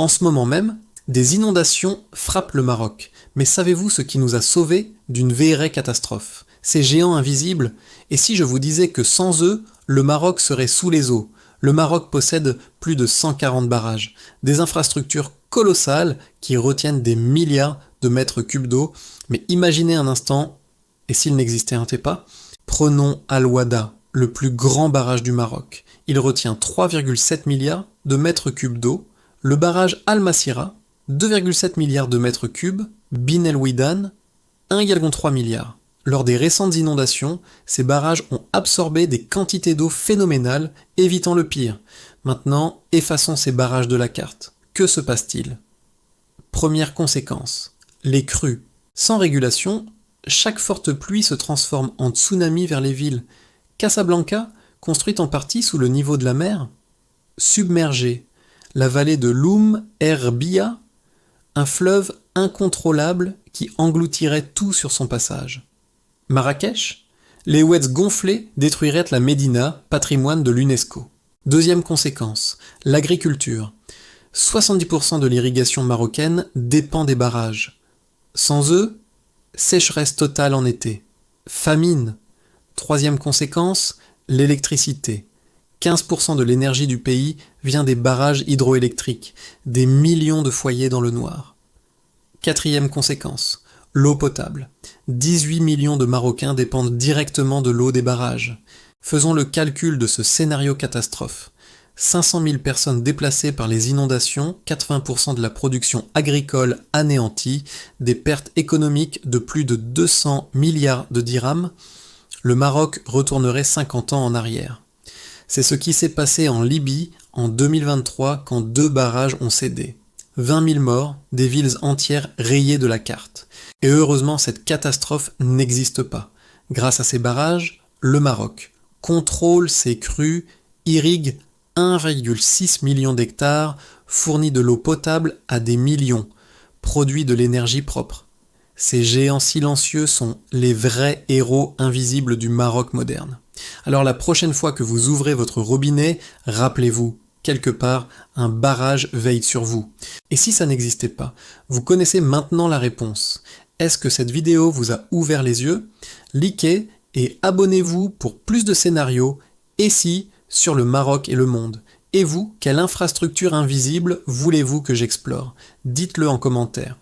En ce moment même, des inondations frappent le Maroc. Mais savez-vous ce qui nous a sauvés d'une vraie catastrophe? Ces géants invisibles. Et si je vous disais que sans eux, le Maroc serait sous les eaux? Le Maroc possède plus de 140 barrages, des infrastructures colossales qui retiennent des milliards de mètres cubes d'eau. Mais imaginez un instant, et s'il n'existait pas, prenons Al-Wada, le plus grand barrage du Maroc. Il retient 3,7 milliards de mètres cubes d'eau. Le barrage Al-Masira, 2,7 milliards de mètres cubes. Bin El Ouidan, 1,3 milliard. Lors des récentes inondations, ces barrages ont absorbé des quantités d'eau phénoménales, évitant le pire. Maintenant, effaçons ces barrages de la carte. Que se passe-t-il? Première conséquence, les crues. Sans régulation, chaque forte pluie se transforme en tsunami vers les villes. Casablanca, construite en partie sous le niveau de la mer, submergée. La vallée de l'Oum Erbia, un fleuve incontrôlable qui engloutirait tout sur son passage. Marrakech, les oueds gonflés détruiraient la Médina, patrimoine de l'UNESCO. Deuxième conséquence, l'agriculture. 70% de l'irrigation marocaine dépend des barrages. Sans eux, sécheresse totale en été. Famine. Troisième conséquence, l'électricité. 15% de l'énergie du pays vient des barrages hydroélectriques, des millions de foyers dans le noir. Quatrième conséquence, l'eau potable. 18 millions de Marocains dépendent directement de l'eau des barrages. Faisons le calcul de ce scénario catastrophe. 500 000 personnes déplacées par les inondations, 80% de la production agricole anéantie, des pertes économiques de plus de 200 milliards de dirhams. Le Maroc retournerait 50 ans en arrière. C'est ce qui s'est passé en Libye en 2023 quand 2 barrages ont cédé. 20 000 morts, des villes entières rayées de la carte. Et heureusement, cette catastrophe n'existe pas. Grâce à ces barrages, le Maroc contrôle ses crues, irrigue 1,6 million d'hectares, fournit de l'eau potable à des millions, produit de l'énergie propre. Ces géants silencieux sont les vrais héros invisibles du Maroc moderne. Alors la prochaine fois que vous ouvrez votre robinet, rappelez-vous, quelque part, un barrage veille sur vous. Et si ça n'existait pas, vous connaissez maintenant la réponse. Est-ce que cette vidéo vous a ouvert les yeux? Likez et abonnez-vous pour plus de scénarios, et si, sur le Maroc et le monde. Et vous, quelle infrastructure invisible voulez-vous que j'explore? Dites-le en commentaire.